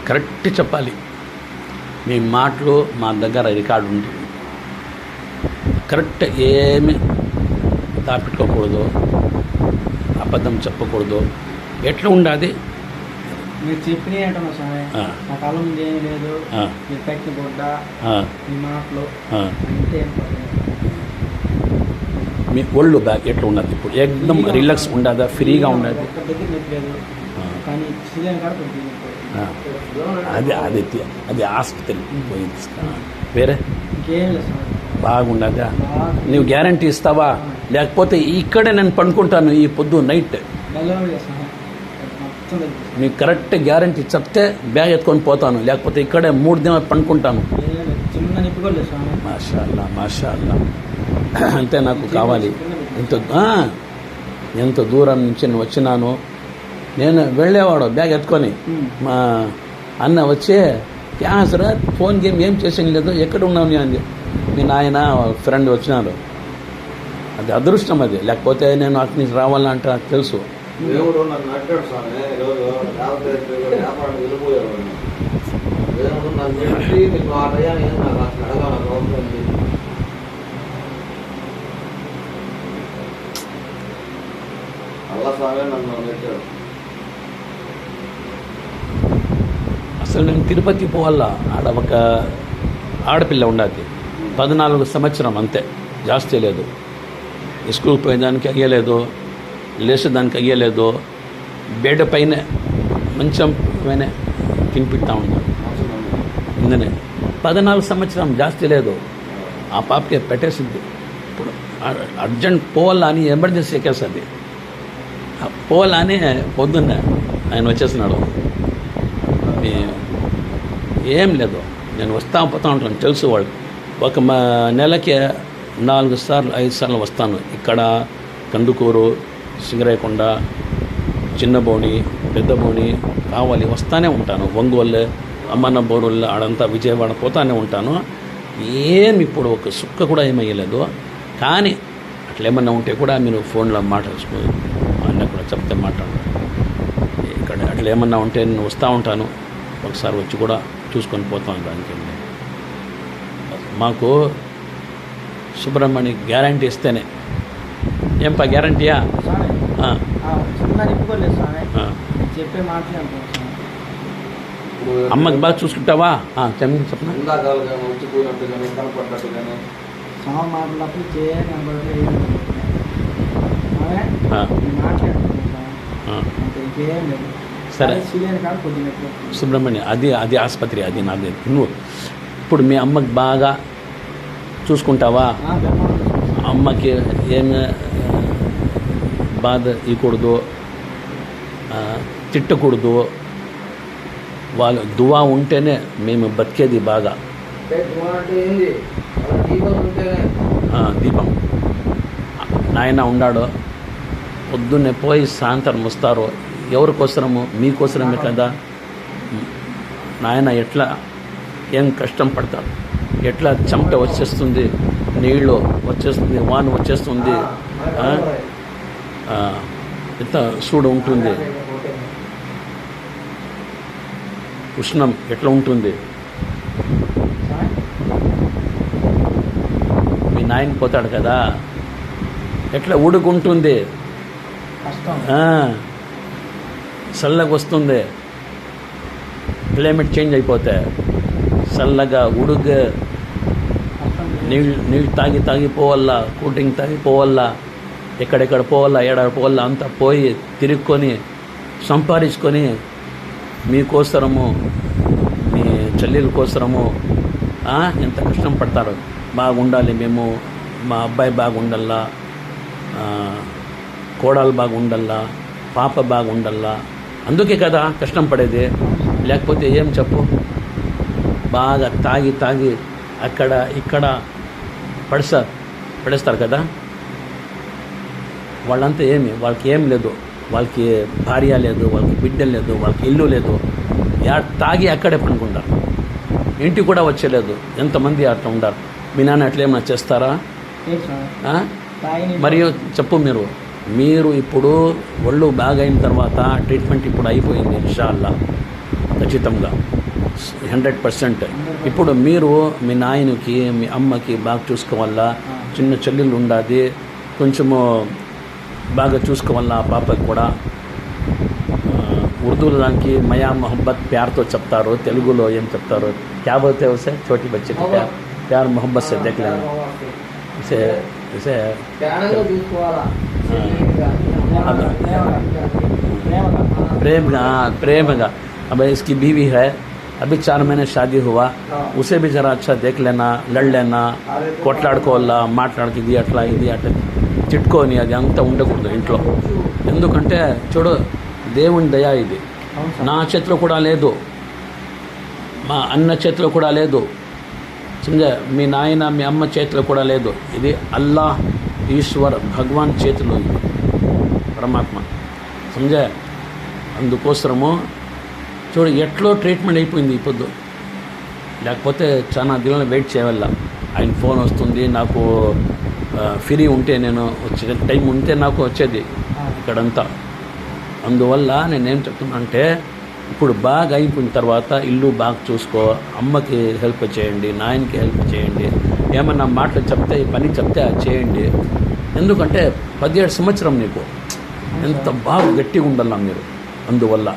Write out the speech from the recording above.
Correct చెప్పాలి. మీ మాటలు మా దగ్గర రికార్డు ఉంటుంది. కరెక్ట్ ఏమి దాపెట్టుకోకూడదు, అబద్ధం చెప్పకూడదు. ఎట్లా ఉండాలి మీరు చెప్పినవి అంటున్నా స్వామి. నా కళ్ళ ముందు ఏమీ లేదు, మీరు పెట్టిన గుడ్డ, మీ మాటలు అంటే మీ ఒళ్ళు బ్యాగ్ ఎట్లా ఉండదు? ఇప్పుడు ఏకదం రిలాక్స్ ఉండదా, ఫ్రీగా ఉండదు? ఒక్క దగ్గర నొప్పలేదు, కానీ సిలిండర్ కాడ కొంచెం అది ఆసుపత్రి పోయింది. వేరే ఇంకేం లేదు స్వామి. బాగుండదా? నువ్వు గ్యారంటీ ఇస్తావా? లేకపోతే ఇక్కడే నేను పండుకుంటాను ఈ పొద్దు నైట్. మీకు కరెక్ట్ గ్యారంటీ చెప్తే బ్యాగ్ ఎత్తుకొని పోతాను, లేకపోతే ఇక్కడే 3 దినాలు పండుకుంటాను. మాషాల్లా మాషాల్లా. అంతే నాకు కావాలి. ఎంత దూరం నుంచి నేను వచ్చినాను. నేను వెళ్ళేవాడు బ్యాగ్ ఎత్తుకొని. మా అన్న వచ్చి క్యాన్సర్ ఫోన్ గేమ్ ఏం చేసేం లేదు, ఎక్కడ ఉన్నాను అని. మీ నాయన ఫ్రెండ్ వచ్చినారు. అది అదృష్టం అది, లేకపోతే నేను అక్కడి నుంచి రావాలంటే నాకు తెలుసు. దేవుడు నన్ను అడ్డాడు స్వామి. ఈరోజు వ్యాపారం వెళ్ళిపోయేవాడు. దేవుడు నన్ను పెట్టి మీకు ఆ టయాన్ని నాకు అసలు అడగాలని అవుతుంది. అల్లా స్వామి నన్ను పెట్టాడు. అసలు నేను తిరుపతి పోవాలా. ఆడ ఒక ఆడపిల్ల ఉండదు, 14 సంవత్సరం అంతే, జాస్తి లేదు. స్కూల్కి పోయేదానికి అయ్యలేదు, లేచేదానికి అయ్యలేదు. బెడ్ పైన మంచం పైన తినిపిస్తూ ఉన్నాను. ఇందనే 14 సంవత్సరం, జాస్తి లేదు. ఆ పాపకి పెట్టేసింది. ఇప్పుడు అర్జెంట్ పోవాలా అని ఎమర్జెన్సీ ఎక్కేస్తుంది. పోవాలా అని పొద్దున్న ఆయన వచ్చేసినాడు. ఏం లేదు, నేను వస్తా పోతా ఉంటాను, తెలుసు వాళ్ళు. ఒక నెలకి 4 సార్లు 5 సార్లు వస్తాను. ఇక్కడ కందుకూరు, సింగరాయకొండ, చిన్నబోని, పెద్దబోని, కావాలి వస్తానే ఉంటాను. ఒంగోలు, అమ్మన్న బోరుల్లో ఆడంతా విజయవాడ పోతానే ఉంటాను. ఏమి ఇప్పుడు ఒక సుక్క కూడా ఏమయ్యలేదు. కానీ అట్లేమన్నా ఉంటే కూడా మీరు ఫోన్లో మాట్లాడుకో, అన్న కూడా చెప్తే మాట్లాడు. ఇక్కడ అట్లా ఏమన్నా ఉంటే నేను వస్తూ ఉంటాను, ఒకసారి వచ్చి కూడా చూసుకొని పోతాను. దానికి మాకు సుబ్రహ్మణ్య గ్యారంటీ ఇస్తేనే. ఏంపా గ్యారంటీయా? చెప్పే మాటలే అమ్మకి బాగా చూసుకుంటావా? చెప్పండి. సరే సుబ్రహ్మణ్య, అది ఆసుపత్రి, అది నాది. నువ్వు ఇప్పుడు మీ అమ్మకి బాగా చూసుకుంటావా? అమ్మకి ఏమి బాధ ఇవ్వకూడదు, తిట్టకూడదు. వాళ్ళు దువా ఉంటేనే మేము బతికేది బాగా. దీపం నాయన ఉన్నాడు. పొద్దున్నే పోయి సాయంత్రం వస్తారు. ఎవరికోసరము? మీకోసరమే కదా. నాయన ఎట్లా ఏం కష్టం పడతారు, ఎట్లా చెమట వచ్చేస్తుంది, నీళ్ళు వచ్చేస్తుంది, వాన వచ్చేస్తుంది, ఎంత సూడు ఉంటుంది, ఉష్ణం ఎట్లా ఉంటుంది. మీ నాయన పోతాడు కదా, ఎట్లా ఉడుకుంటుంది, చల్లగా వస్తుంది. క్లైమేట్ చేంజ్ అయిపోతే చల్లగా ఉడుగు, నీళ్ళు తాగి పోవాలా, కూల్ డ్రింక్ తాగిపోవాలా, ఎక్కడెక్కడ పోవాలా, ఏడాది పోవాలా, అంతా పోయి తిరుక్కొని సంపాదించుకొని మీకోసరము, మీ చెల్లెల కోసరము ఎంత కష్టం పడతారు. బాగుండాలి మేము, మా అబ్బాయి బాగుండాలా, కోడలు బాగుండాలా, పాప బాగుండాలా. అందుకే కదా కష్టం పడేది. లేకపోతే ఏం చెప్పు? బాగా తాగి అక్కడ ఇక్కడ పడేస్తారు కదా. వాళ్ళంతా ఏమి, వాళ్ళకి ఏం లేదు, వాళ్ళకి భార్య లేదు, వాళ్ళకి బిడ్డ లేదు, వాళ్ళకి ఇల్లు లేదు. తాగి అక్కడే పనుకుంటారు, ఇంటికి కూడా వచ్చేలేదు. ఎంతమంది అట్లా ఉంటారు. మీ నాన్న అట్లా ఏమైనా చేస్తారా? మరియు చెప్పు, మీరు ఇప్పుడు ఒళ్ళు బాగా అయిన తర్వాత ట్రీట్మెంట్ ఇప్పుడు అయిపోయింది ఇన్షాల్లా. ఖచ్చితంగా 100%. ఇప్పుడు మీరు మీ నాయనకి మీ అమ్మకి బాగా చూసుకోవాలా, చిన్న చెల్లెలు ఉండాది, కొంచెము బాగా చూసుకోవాలా ఆ పాపకి కూడా. ఉర్దూలో దానికి మయా మొహబ్బత్ ప్యార్తో చెప్తారు, తెలుగులో ఏం చెప్తారు? క్యా బోల్తే ఉసే చోటీ బచ్చేకి ప్యార్ మొహబ్బత్ సే దేఖ్ లేనా ఇసే ఇసే ప్రాణంగా చూసుకోవాలా प्रेमगा। अब इसकी बीवी है, अभी 4 महीने शादी हुआ, उसे भी ज़रा अच्छा देख लेना, लड़ लेना, కొట్లాడుకోవాలా, మాట్లాడికి ఇది అట్లా ఇది అట్లా తిట్టుకొని అది అంతా ఉండకూడదు ఇంట్లో. ఎందుకంటే చూడు, దేవుని దయ ఇది. నా చేతిలో కూడా లేదు, మా అన్న చేతిలో కూడా లేదు, समझा, మీ నాయన మీ అమ్మ చేతిలో కూడా లేదు. ఇది అల్లాహ్ ఈశ్వర్ భగవాన్ చేతిలో ఇది, పరమాత్మ. समझा, అందుకోసము చూడు ఎట్లో ట్రీట్మెంట్ అయిపోయింది ఈ పొద్దు. లేకపోతే చాలా దినాలు వెయిట్ చేయాల. ఆయన ఫోన్ వస్తుంది, నాకు ఫ్రీ ఉంటే నేను వచ్చే టైం ఉంటే నాకు వచ్చేది ఇక్కడంతా. అందువల్ల నేనేం చెప్తున్నా అంటే, ఇప్పుడు బాగా అయిపోయిన తర్వాత ఇల్లు బాగా చూసుకో, అమ్మకి హెల్ప్ చేయండి, నాయనకి హెల్ప్ చేయండి, ఏమన్నా మాటలు చెప్తే ఈ పని చెప్తే అది చేయండి. ఎందుకంటే 17 సంవత్సరం నీకు ఎంత బాగా గట్టిగా ఉండాలా మీరు. అందువల్ల